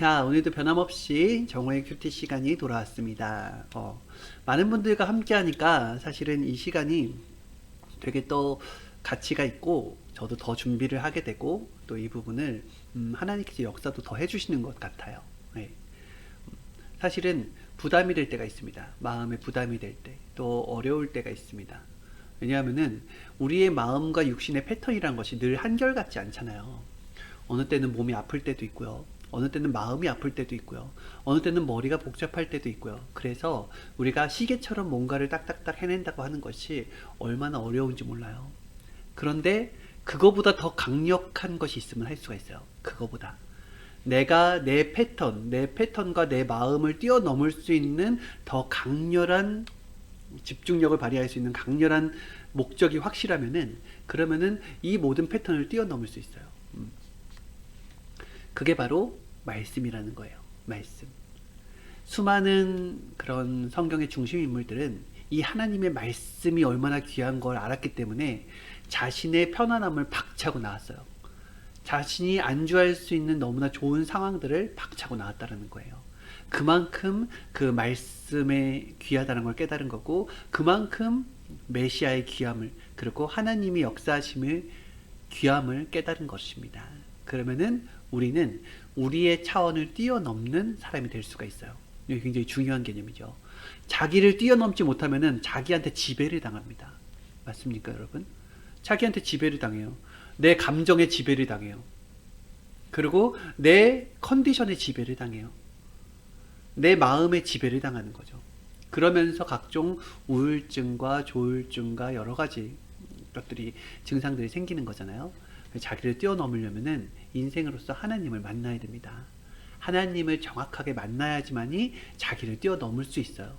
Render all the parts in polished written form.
자, 오늘도 변함없이 정오의 큐티 시간이 돌아왔습니다. 많은 분들과 함께 하니까 사실은 이 시간이 되게 또 가치가 있고 저도 더 준비를 하게 되고 또 이 부분을 하나님께서 역사도 더 해주시는 것 같아요. 네. 사실은 부담이 될 때가 있습니다. 마음에 부담이 될 때, 또 어려울 때가 있습니다. 왜냐하면은 우리의 마음과 육신의 패턴이라는 것이 늘 한결같지 않잖아요. 어느 때는 몸이 아플 때도 있고요. 어느 때는 마음이 아플 때도 있고요. 어느 때는 머리가 복잡할 때도 있고요. 그래서 우리가 시계처럼 뭔가를 딱딱딱 해낸다고 하는 것이 얼마나 어려운지 몰라요. 그런데 그거보다 더 강력한 것이 있으면 할 수가 있어요. 그거보다. 내가 내 패턴과 내 마음을 뛰어넘을 수 있는 더 강렬한 집중력을 발휘할 수 있는 강렬한 목적이 확실하면은 그러면은 이 모든 패턴을 뛰어넘을 수 있어요. 그게 바로 말씀이라는 거예요. 말씀. 수많은 그런 성경의 중심 인물들은 이 하나님의 말씀이 얼마나 귀한 걸 알았기 때문에 자신의 편안함을 박차고 나왔어요. 자신이 안주할 수 있는 너무나 좋은 상황들을 박차고 나왔다는 거예요. 그만큼 그 말씀에 귀하다는 걸 깨달은 거고, 그만큼 메시아의 귀함을, 그리고 하나님이 역사하심을 귀함을 깨달은 것입니다. 그러면은 우리는 우리의 차원을 뛰어넘는 사람이 될 수가 있어요. 이게 굉장히 중요한 개념이죠. 자기를 뛰어넘지 못하면은 자기한테 지배를 당합니다. 맞습니까, 여러분? 자기한테 지배를 당해요. 내 감정에 지배를 당해요. 그리고 내 컨디션에 지배를 당해요. 내 마음에 지배를 당하는 거죠. 그러면서 각종 우울증과 조울증과 여러 가지 것들이 증상들이 생기는 거잖아요. 자기를 뛰어넘으려면은 인생으로서 하나님을 만나야 됩니다. 하나님을 정확하게 만나야지만이 자기를 뛰어넘을 수 있어요.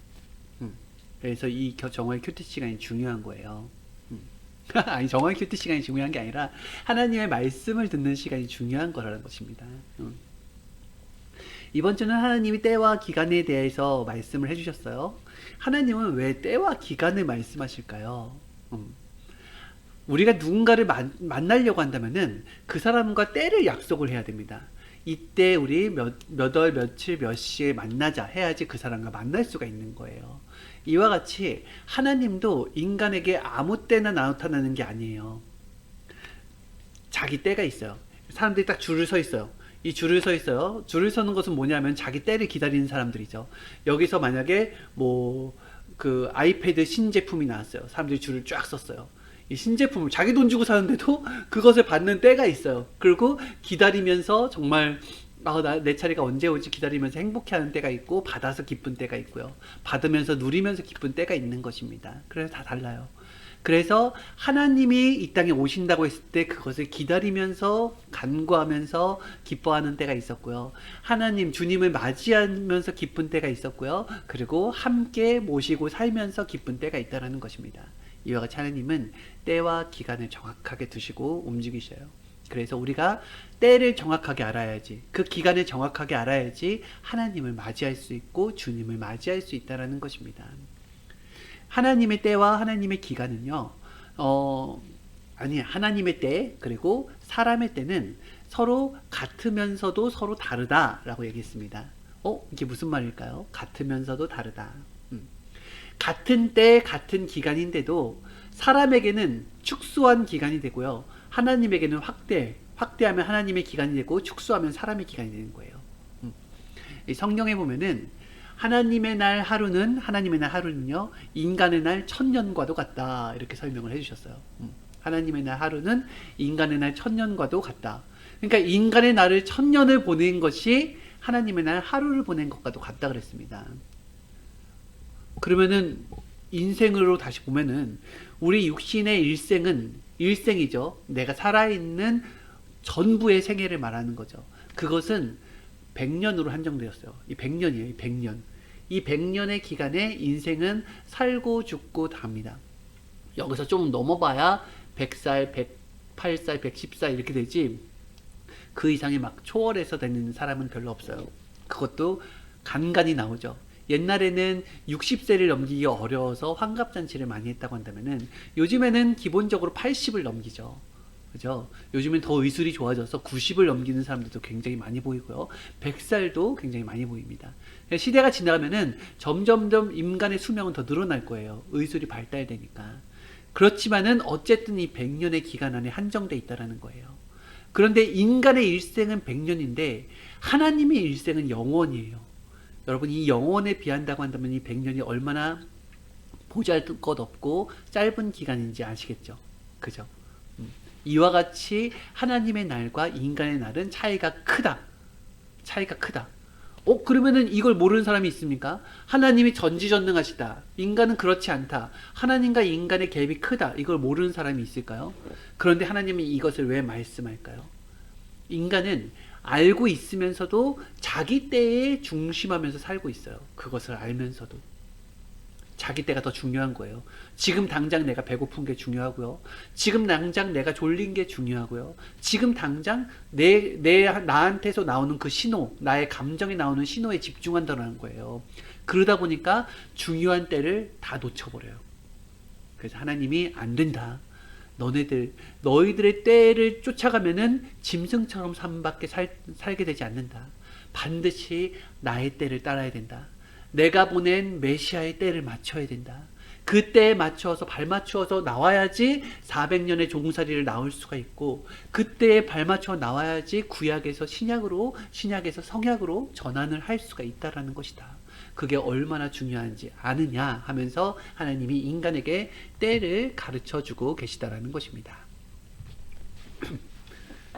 그래서 이 정오의 큐티 시간이 중요한 거예요. 아니, 정오의 큐티 시간이 중요한 게 아니라 하나님의 말씀을 듣는 시간이 중요한 거라는 것입니다. 이번 주는 하나님이 때와 기간에 대해서 말씀을 해주셨어요. 하나님은 왜 때와 기간을 말씀하실까요? 우리가 누군가를 만나려고 한다면은 그 사람과 때를 약속을 해야 됩니다. 이때 우리 몇 월 며칠 몇 시에 만나자 해야지 그 사람과 만날 수가 있는 거예요. 이와 같이 하나님도 인간에게 아무 때나 나타나는 게 아니에요. 자기 때가 있어요. 사람들이 딱 줄을 서 있어요. 이 줄을 서 있어요. 줄을 서는 것은 뭐냐면 자기 때를 기다리는 사람들이죠. 여기서 만약에 그 아이패드 신제품이 나왔어요. 사람들이 줄을 쫙 섰어요. 이 신제품을 자기 돈 주고 사는데도 그것을 받는 때가 있어요. 그리고 기다리면서 정말 내 차례가 언제 오지 기다리면서 행복해하는 때가 있고, 받아서 기쁜 때가 있고요. 받으면서 누리면서 기쁜 때가 있는 것입니다. 그래서 다 달라요. 그래서 하나님이 이 땅에 오신다고 했을 때 그것을 기다리면서 간구하면서 기뻐하는 때가 있었고요. 하나님 주님을 맞이하면서 기쁜 때가 있었고요. 그리고 함께 모시고 살면서 기쁜 때가 있다는 것입니다. 이와 같이 하나님은 때와 기간을 정확하게 두시고 움직이셔요. 그래서 우리가 때를 정확하게 알아야지, 그 기간을 정확하게 알아야지 하나님을 맞이할 수 있고 주님을 맞이할 수 있다는 것입니다. 하나님의 때와 하나님의 기간은요, 하나님의 때 그리고 사람의 때는 서로 같으면서도 서로 다르다라고 얘기했습니다. 이게 무슨 말일까요? 같으면서도 다르다. 같은 때 같은 기간인데도 사람에게는 축소한 기간이 되고요, 하나님에게는 확대하면 하나님의 기간이 되고 축소하면 사람의 기간이 되는 거예요. 이 성경에 보면은 하나님의 날 하루는요 인간의 날 1000년과도 같다, 이렇게 설명을 해주셨어요. 하나님의 날 하루는 인간의 날 1000년과도 같다. 그러니까 인간의 날을 1000년을 보낸 것이 하나님의 날 하루를 보낸 것과도 같다 그랬습니다. 그러면은 인생으로 다시 보면은 우리 육신의 일생이죠. 내가 살아있는 전부의 생애를 말하는 거죠. 그것은 100년으로 한정되었어요. 이 100년이에요. 이 100년. 이 100년의 기간에 인생은 살고 죽고 답니다. 여기서 좀 넘어봐야 100살, 108살, 110살 이렇게 되지, 그 이상이 막 초월해서 되는 사람은 별로 없어요. 그것도 간간이 나오죠. 옛날에는 60세를 넘기기 어려워서 환갑잔치를 많이 했다고 한다면은 요즘에는 기본적으로 80을 넘기죠. 그죠? 요즘엔 더 의술이 좋아져서 90을 넘기는 사람들도 굉장히 많이 보이고요. 100살도 굉장히 많이 보입니다. 시대가 지나가면은 점점점 인간의 수명은 더 늘어날 거예요. 의술이 발달되니까. 그렇지만은 어쨌든 이 100년의 기간 안에 한정돼 있다라는 거예요. 그런데 인간의 일생은 100년인데 하나님의 일생은 영원이에요. 여러분, 이 영원에 비한다고 한다면 이 100년이 얼마나 보잘것없고 짧은 기간인지 아시겠죠? 그죠? 이와 같이 하나님의 날과 인간의 날은 차이가 크다. 차이가 크다. 그러면은 이걸 모르는 사람이 있습니까? 하나님이 전지전능하시다. 인간은 그렇지 않다. 하나님과 인간의 갭이 크다. 이걸 모르는 사람이 있을까요? 그런데 하나님이 이것을 왜 말씀할까요? 인간은 알고 있으면서도 자기 때에 중심하면서 살고 있어요. 그것을 알면서도. 자기 때가 더 중요한 거예요. 지금 당장 내가 배고픈 게 중요하고요. 지금 당장 내가 졸린 게 중요하고요. 지금 당장 나한테서 나오는 그 신호, 나의 감정이 나오는 신호에 집중한다는 거예요. 그러다 보니까 중요한 때를 다 놓쳐버려요. 그래서 하나님이 안 된다. 너희들의 때를 쫓아가면은 짐승처럼 삶밖에 살게 되지 않는다. 반드시 나의 때를 따라야 된다. 내가 보낸 메시아의 때를 맞춰야 된다. 그 때에 맞춰서 발맞추어서 나와야지 400년의 종살이를 나올 수가 있고, 그때에 발맞춰 나와야지 구약에서 신약으로, 신약에서 성약으로 전환을 할 수가 있다라는 것이다. 그게 얼마나 중요한지 아느냐 하면서 하나님이 인간에게 때를 가르쳐주고 계시다라는 것입니다.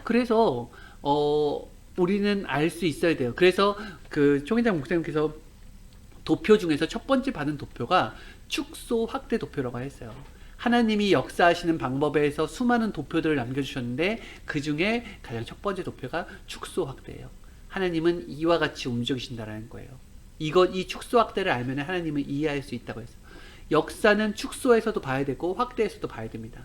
그래서 우리는 알 수 있어야 돼요. 그래서 그 총회장 목사님께서 도표 중에서 첫 번째 받은 도표가 축소 확대 도표라고 했어요. 하나님이 역사하시는 방법에서 수많은 도표들을 남겨주셨는데 그 중에 가장 첫 번째 도표가 축소 확대예요. 하나님은 이와 같이 움직이신다는 거예요. 이 축소 확대를 알면 하나님은 이해할 수 있다고 했어요. 역사는 축소에서도 봐야 되고 확대에서도 봐야 됩니다.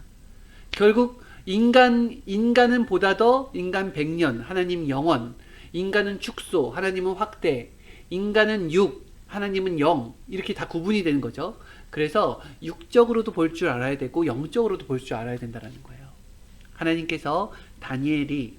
결국 인간은 보다 더 인간 100년, 하나님 영원, 인간은 축소, 하나님은 확대, 인간은 육, 하나님은 영, 이렇게 다 구분이 되는 거죠. 그래서 육적으로도 볼 줄 알아야 되고 영적으로도 볼 줄 알아야 된다는 거예요. 하나님께서 다니엘이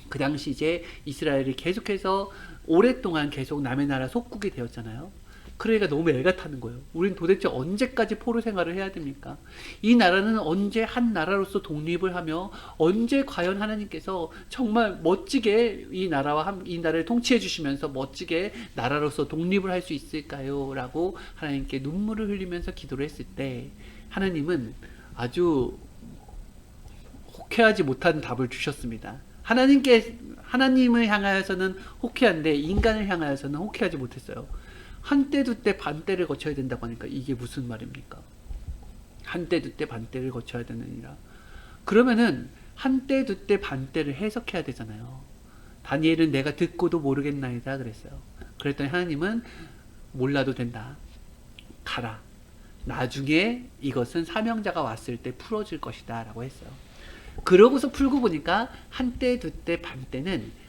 그 당시 이제 이스라엘이 계속해서 오랫동안 계속 남의 나라 속국이 되었잖아요. 그러니까 너무 애가 타는 거예요. 우린 도대체 언제까지 포로 생활을 해야 됩니까? 이 나라는 언제 한 나라로서 독립을 하며 언제 과연 하나님께서 정말 멋지게 이 나라를 통치해 주시면서 멋지게 나라로서 독립을 할 수 있을까요? 라고 하나님께 눈물을 흘리면서 기도를 했을 때 하나님은 아주 호쾌하지 못한 답을 주셨습니다. 하나님을 향하여서는 호쾌한데 인간을 향하여서는 호쾌하지 못했어요. 한때 두때 반때를 거쳐야 된다고 하니까 이게 무슨 말입니까? 한때 두때 반때를 거쳐야 되느니라. 그러면은 한때 두때 반때를 해석해야 되잖아요. 다니엘은 내가 듣고도 모르겠나이다 그랬어요. 그랬더니 하나님은 몰라도 된다. 가라. 나중에 이것은 사명자가 왔을 때 풀어질 것이다 라고 했어요. 그러고서 풀고 보니까 한때 두때 반때는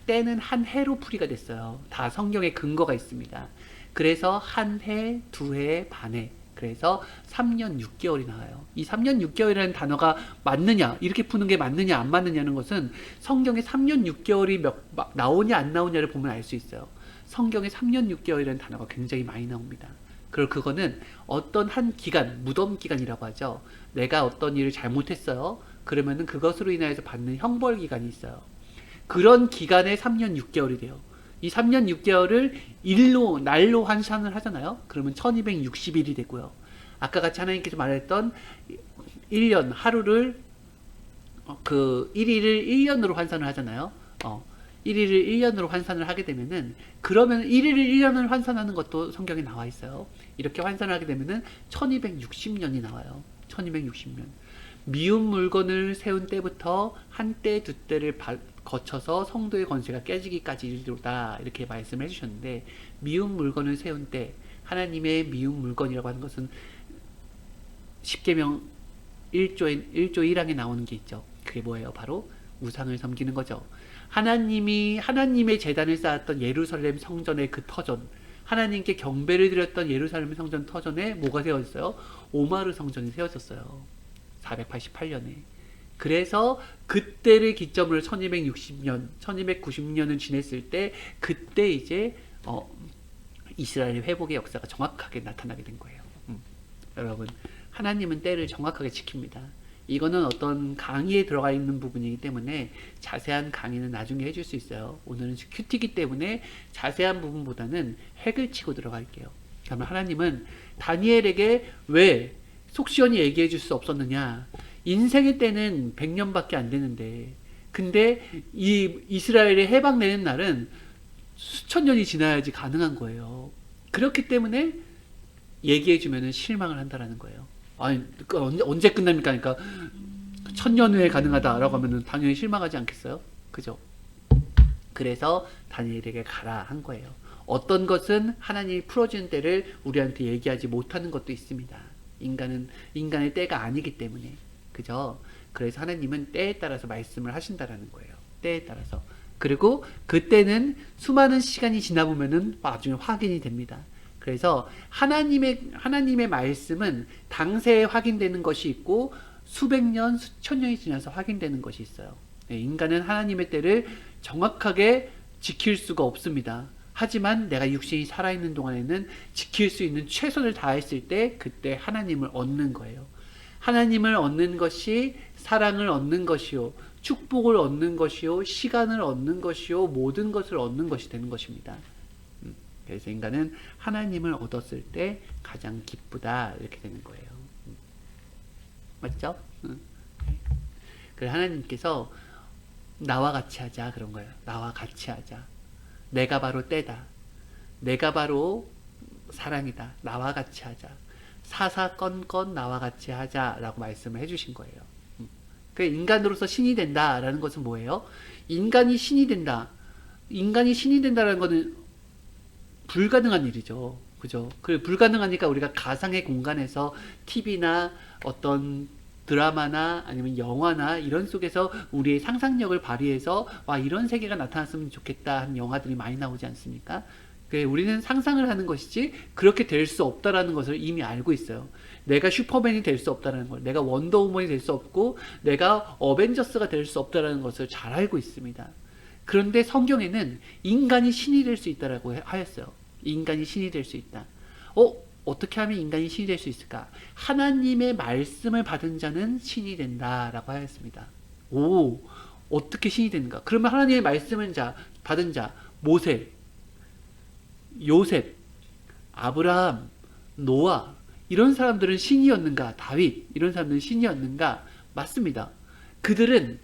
때는 한 해로 풀이가 됐어요. 다 성경에 근거가 있습니다. 그래서 한 해, 두 해, 반해. 그래서 3년 6개월이 나와요. 이 3년 6개월이라는 단어가 맞느냐, 이렇게 푸는 게 맞느냐, 안 맞느냐는 것은 성경에 3년 6개월이 나오냐, 안 나오냐를 보면 알 수 있어요. 성경에 3년 6개월이라는 단어가 굉장히 많이 나옵니다. 그리고 그거는 어떤 한 기간, 무덤 기간이라고 하죠. 내가 어떤 일을 잘못했어요. 그러면은 그것으로 인하여서 받는 형벌 기간이 있어요. 그런 기간에 3년 6개월이 돼요. 이 3년 6개월을 날로 환산을 하잖아요. 그러면 1260일이 되고요. 아까 같이 하나님께서 말했던 1년, 하루를, 1일을 1년으로 환산을 하잖아요. 1일을 1년으로 환산을 하게 되면은, 그러면 1일을 1년을 환산하는 것도 성경에 나와 있어요. 이렇게 환산을 하게 되면은 1260년이 나와요. 1260년. 미운 물건을 세운 때부터 한때 두 때를 거쳐서 성도의 권세가 깨지기까지 이르리로다 이렇게 말씀을 해주셨는데, 미운 물건을 세운 때, 하나님의 미운 물건이라고 하는 것은 십계명 1조 1항에 나오는 게 있죠. 그게 뭐예요? 바로 우상을 섬기는 거죠. 하나님의 제단을 쌓았던 예루살렘 성전의 그 터전, 하나님께 경배를 드렸던 예루살렘 성전 터전에 뭐가 세워졌어요? 오마르 성전이 세워졌어요. 488년에. 그래서 그때를 기점으로 1260년, 1290년을 지냈을 때 그때 이제 이스라엘 회복의 역사가 정확하게 나타나게 된 거예요. 여러분, 하나님은 때를 정확하게 지킵니다. 이거는 어떤 강의에 들어가 있는 부분이기 때문에 자세한 강의는 나중에 해줄 수 있어요. 오늘은 큐티기 때문에 자세한 부분보다는 핵을 치고 들어갈게요. 그러면 하나님은 다니엘에게 왜 속 시원히 얘기해 줄 수 없었느냐? 인생의 때는 100년밖에 안 되는데, 근데 이 이스라엘이 해방되는 날은 수천 년이 지나야지 가능한 거예요. 그렇기 때문에 얘기해 주면은 실망을 한다라는 거예요. 아니, 언제 끝납니까? 그러니까 1000년 후에 가능하다라고 하면은 당연히 실망하지 않겠어요? 그죠? 그래서 다니엘에게 가라 한 거예요. 어떤 것은 하나님이 풀어주는 때를 우리한테 얘기하지 못하는 것도 있습니다. 인간의 때가 아니기 때문에. 그죠? 그래서 하나님은 때에 따라서 말씀을 하신다라는 거예요. 때에 따라서. 그리고 그때는 수많은 시간이 지나 보면은 나중에 확인이 됩니다. 그래서 하나님의 말씀은 당세에 확인되는 것이 있고 수백 년, 수천 년이 지나서 확인되는 것이 있어요. 인간은 하나님의 때를 정확하게 지킬 수가 없습니다. 하지만 내가 육신이 살아있는 동안에는 지킬 수 있는 최선을 다했을 때 그때 하나님을 얻는 거예요. 하나님을 얻는 것이 사랑을 얻는 것이요, 축복을 얻는 것이요, 시간을 얻는 것이요, 모든 것을 얻는 것이 되는 것입니다. 그래서 인간은 하나님을 얻었을 때 가장 기쁘다 이렇게 되는 거예요. 맞죠? 그래서 하나님께서 나와 같이 하자 그런 거예요. 나와 같이 하자. 내가 바로 때다. 내가 바로 사랑이다. 나와 같이 하자. 사사건건 나와 같이 하자라고 말씀을 해주신 거예요. 그 인간으로서 신이 된다라는 것은 뭐예요? 인간이 신이 된다. 인간이 신이 된다라는 것은 불가능한 일이죠. 그죠? 그 불가능하니까 우리가 가상의 공간에서 TV나 어떤 드라마나 아니면 영화나 이런 속에서 우리의 상상력을 발휘해서 와 이런 세계가 나타났으면 좋겠다 하는 영화들이 많이 나오지 않습니까? 우리는 상상을 하는 것이지 그렇게 될 수 없다라는 것을 이미 알고 있어요. 내가 슈퍼맨이 될 수 없다라는 걸, 내가 원더우먼이 될 수 없고 내가 어벤져스가 될 수 없다라는 것을 잘 알고 있습니다. 그런데 성경에는 인간이 신이 될 수 있다라고 하였어요. 인간이 신이 될 수 있다. 어떻게 하면 인간이 신이 될 수 있을까? 하나님의 말씀을 받은 자는 신이 된다라고 하였습니다. 오, 어떻게 신이 되는가? 그러면 하나님의 말씀을 받은 자, 모세, 요셉, 아브라함, 노아 이런 사람들은 신이었는가? 다윗 이런 사람들은 신이었는가? 맞습니다. 그들은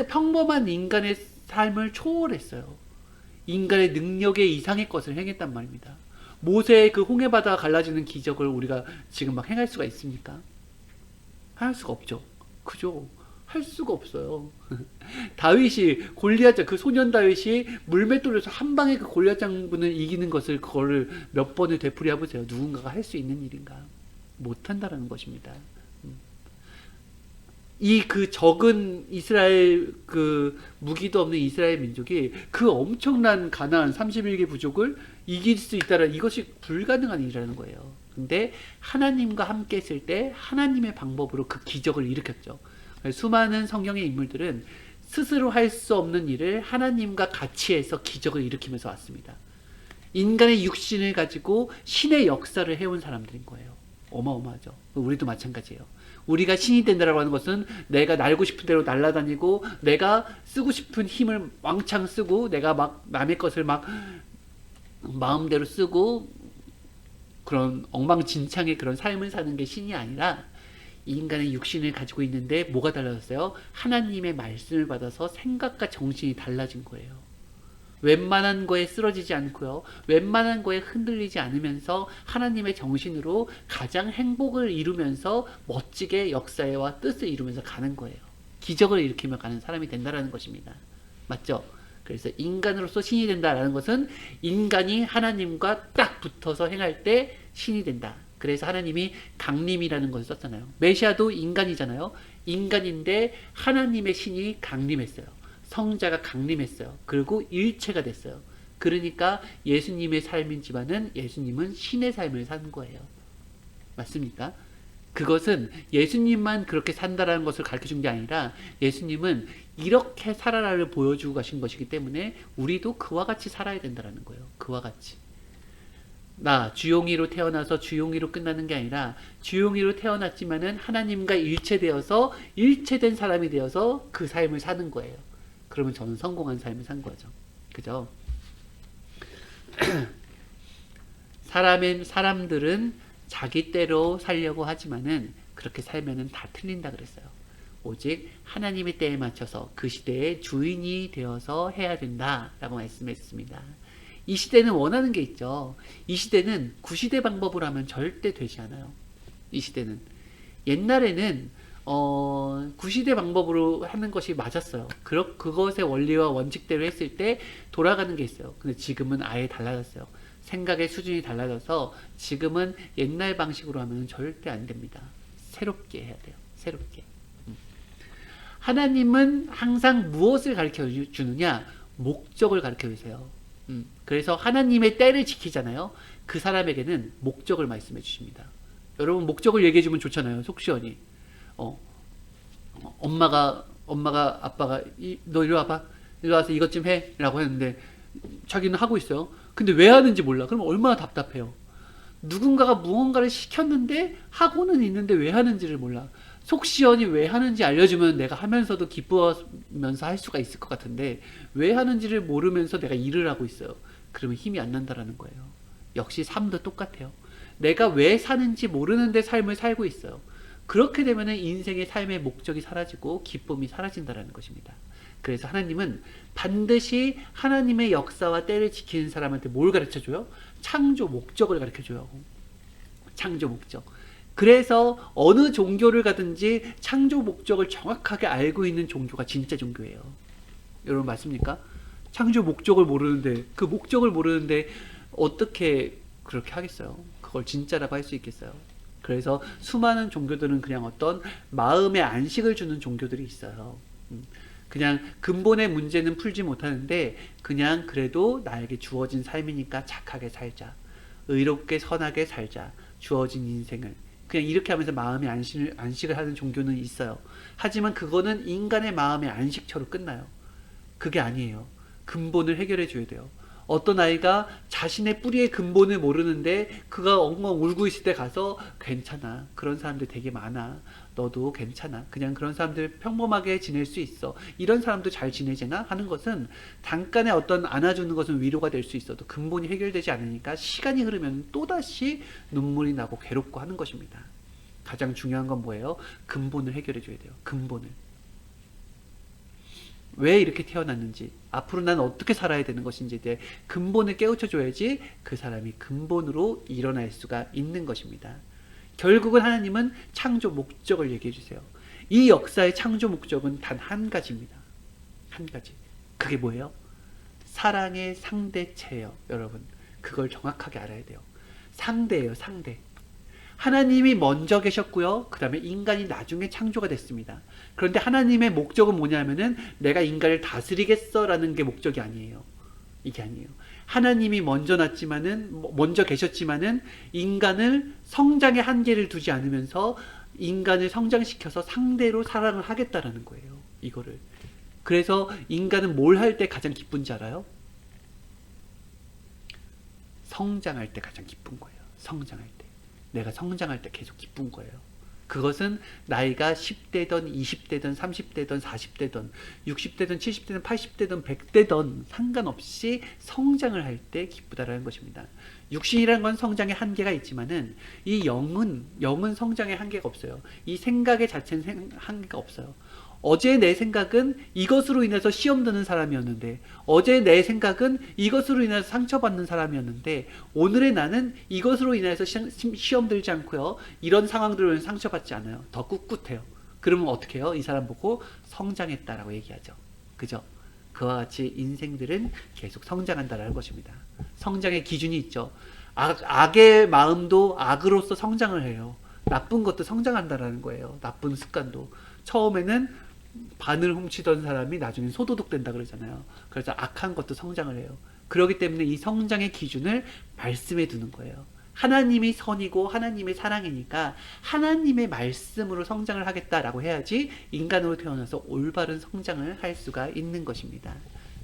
평범한 인간의 삶을 초월했어요. 인간의 능력에 이상의 것을 행했단 말입니다. 모세의 그 홍해바다가 갈라지는 기적을 우리가 지금 막 행할 수가 있습니까? 할 수가 없죠. 그죠? 할 수가 없어요. 다윗이 그 소년 다윗이 물맷돌에서 한 방에 그 골리앗 장군을 이기는 것을 그거를 몇 번을 되풀이해 보세요. 누군가가 할 수 있는 일인가? 못한다라는 것입니다. 그 적은 이스라엘 무기도 없는 이스라엘 민족이 그 엄청난 가나안 31개 부족을 이길 수 있다는 이것이 불가능한 일이라는 거예요. 근데 하나님과 함께 했을 때 하나님의 방법으로 그 기적을 일으켰죠. 수많은 성경의 인물들은 스스로 할 수 없는 일을 하나님과 같이 해서 기적을 일으키면서 왔습니다. 인간의 육신을 가지고 신의 역사를 해온 사람들인 거예요. 어마어마하죠. 우리도 마찬가지예요. 우리가 신이 된다라고 하는 것은 내가 날고 싶은 대로 날아다니고 내가 쓰고 싶은 힘을 왕창 쓰고 내가 막 남의 것을 막 마음대로 쓰고 그런 엉망진창의 그런 삶을 사는 게 신이 아니라 인간의 육신을 가지고 있는데 뭐가 달라졌어요? 하나님의 말씀을 받아서 생각과 정신이 달라진 거예요. 웬만한 거에 쓰러지지 않고요. 웬만한 거에 흔들리지 않으면서 하나님의 정신으로 가장 행복을 이루면서 멋지게 역사와 뜻을 이루면서 가는 거예요. 기적을 일으키며 가는 사람이 된다는 것입니다. 맞죠? 그래서 인간으로서 신이 된다라는 것은 인간이 하나님과 딱 붙어서 행할 때 신이 된다. 그래서 하나님이 강림이라는 것을 썼잖아요. 메시아도 인간이잖아요. 인간인데 하나님의 신이 강림했어요. 성자가 강림했어요. 그리고 일체가 됐어요. 그러니까 예수님의 삶이지만은 예수님은 신의 삶을 사는 거예요. 맞습니까? 그것은 예수님만 그렇게 산다라는 것을 가르쳐 준 게 아니라 예수님은 이렇게 살아라를 보여주고 가신 것이기 때문에 우리도 그와 같이 살아야 된다는 거예요. 그와 같이. 나 주용이로 태어나서 주용이로 끝나는 게 아니라 주용이로 태어났지만은 하나님과 일체되어서 일체된 사람이 되어서 그 삶을 사는 거예요. 그러면 저는 성공한 삶을 산 거죠. 그죠? 사람들은 자기 때로 살려고 하지만은 그렇게 살면은 다 틀린다 그랬어요. 오직 하나님의 때에 맞춰서 그 시대의 주인이 되어서 해야 된다라고 말씀했습니다. 이 시대는 원하는 게 있죠. 이 시대는 구시대 방법으로 하면 절대 되지 않아요. 이 시대는 옛날에는 구시대 방법으로 하는 것이 맞았어요. 그것의 원리와 원칙대로 했을 때 돌아가는 게 있어요. 근데 지금은 아예 달라졌어요. 생각의 수준이 달라져서 지금은 옛날 방식으로 하면 절대 안 됩니다. 새롭게 해야 돼요. 새롭게. 하나님은 항상 무엇을 가르쳐 주느냐? 목적을 가르쳐 주세요. 그래서 하나님의 때를 지키잖아요. 그 사람에게는 목적을 말씀해 주십니다. 여러분 목적을 얘기해 주면 좋잖아요. 속 시원히. 엄마가 아빠가 너 이리 와봐. 이리 와서 이것 좀 해. 라고 했는데 자기는 하고 있어요. 근데 왜 하는지 몰라. 그럼 얼마나 답답해요. 누군가가 무언가를 시켰는데 하고는 있는데 왜 하는지를 몰라. 속 시원히 왜 하는지 알려주면 내가 하면서도 기뻐하면서 할 수가 있을 것 같은데 왜 하는지를 모르면서 내가 일을 하고 있어요. 그러면 힘이 안 난다라는 거예요. 역시 삶도 똑같아요. 내가 왜 사는지 모르는데 삶을 살고 있어요. 그렇게 되면 인생의 삶의 목적이 사라지고 기쁨이 사라진다는 것입니다. 그래서 하나님은 반드시 하나님의 역사와 때를 지키는 사람한테 뭘 가르쳐줘요? 창조 목적을 가르쳐줘요. 창조 목적. 그래서 어느 종교를 가든지 창조 목적을 정확하게 알고 있는 종교가 진짜 종교예요. 여러분 맞습니까? 창조 목적을 모르는데 그 목적을 모르는데 어떻게 그렇게 하겠어요? 그걸 진짜라고 할 수 있겠어요? 그래서 수많은 종교들은 그냥 어떤 마음의 안식을 주는 종교들이 있어요. 그냥 근본의 문제는 풀지 못하는데 그냥 그래도 나에게 주어진 삶이니까 착하게 살자. 의롭게 선하게 살자. 주어진 인생을. 그냥 이렇게 하면서 마음의 안식을 하는 종교는 있어요. 하지만 그거는 인간의 마음의 안식처로 끝나요. 그게 아니에요. 근본을 해결해 줘야 돼요. 어떤 아이가 자신의 뿌리의 근본을 모르는데 그가 엉엉 울고 있을 때 가서 괜찮아. 그런 사람들 되게 많아. 너도 괜찮아. 그냥 그런 사람들 평범하게 지낼 수 있어. 이런 사람도 잘 지내지나 하는 것은 잠깐의 어떤 안아주는 것은 위로가 될 수 있어도 근본이 해결되지 않으니까 시간이 흐르면 또다시 눈물이 나고 괴롭고 하는 것입니다. 가장 중요한 건 뭐예요? 근본을 해결해 줘야 돼요. 근본을. 왜 이렇게 태어났는지, 앞으로 난 어떻게 살아야 되는 것인지에 대해 근본을 깨우쳐 줘야지 그 사람이 근본으로 일어날 수가 있는 것입니다. 결국은 하나님은 창조 목적을 얘기해 주세요. 이 역사의 창조 목적은 단 한 가지입니다. 한 가지. 그게 뭐예요? 사랑의 상대체예요. 여러분 그걸 정확하게 알아야 돼요. 상대예요. 상대. 하나님이 먼저 계셨고요. 그 다음에 인간이 나중에 창조가 됐습니다. 그런데 하나님의 목적은 뭐냐면은 내가 인간을 다스리겠어 라는 게 목적이 아니에요. 이게 아니에요. 하나님이 먼저 먼저 계셨지만은 인간을 성장의 한계를 두지 않으면서 인간을 성장시켜서 상대로 사랑을 하겠다라는 거예요. 이거를. 그래서 인간은 뭘 할 때 가장 기쁜지 알아요? 성장할 때 가장 기쁜 거예요. 성장할 때. 내가 성장할 때 계속 기쁜 거예요. 그것은 나이가 10대든 20대든 30대든 40대든 60대든 70대든 80대든 100대든 상관없이 성장을 할 때 기쁘다라는 것입니다. 육신이라는 건 성장의 한계가 있지만은 이 영은 성장의 한계가 없어요. 이 생각의 자체는 한계가 없어요. 어제 내 생각은 이것으로 인해서 시험 드는 사람이었는데, 어제 내 생각은 이것으로 인해서 상처받는 사람이었는데, 오늘의 나는 이것으로 인해서 시험 들지 않고요, 이런 상황들로 인해서 상처받지 않아요. 더 꿋꿋해요. 그러면 어떻게 해요? 이 사람 보고 성장했다라고 얘기하죠. 그죠? 그와 같이 인생들은 계속 성장한다라는 것입니다. 성장의 기준이 있죠. 악의 마음도 악으로서 성장을 해요. 나쁜 것도 성장한다라는 거예요. 나쁜 습관도. 처음에는 바늘 훔치던 사람이 나중에 소도둑 된다 그러잖아요. 그래서 악한 것도 성장을 해요. 그렇기 때문에 이 성장의 기준을 말씀해 두는 거예요. 하나님이 선이고 하나님의 사랑이니까 하나님의 말씀으로 성장을 하겠다라고 해야지 인간으로 태어나서 올바른 성장을 할 수가 있는 것입니다.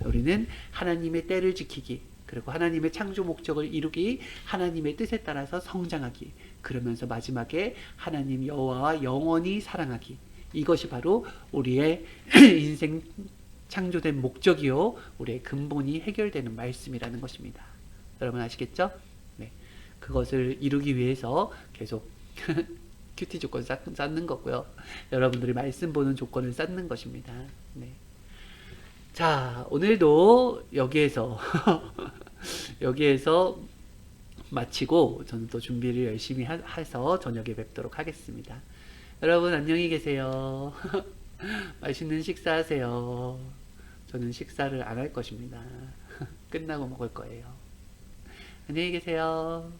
우리는 하나님의 때를 지키기, 그리고 하나님의 창조 목적을 이루기, 하나님의 뜻에 따라서 성장하기, 그러면서 마지막에 하나님 여호와와 영원히 사랑하기. 이것이 바로 우리의 인생 창조된 목적이요, 우리의 근본이 해결되는 말씀이라는 것입니다. 여러분 아시겠죠? 네. 그것을 이루기 위해서 계속 큐티 조건 쌓는 거고요. 여러분들이 말씀 보는 조건을 쌓는 것입니다. 네. 자, 오늘도 여기에서 여기에서 마치고 저는 또 준비를 열심히 해서 저녁에 뵙도록 하겠습니다. 여러분 안녕히 계세요. 맛있는 식사하세요. 저는 식사를 안 할 것입니다. 끝나고 먹을 거예요. 안녕히 계세요.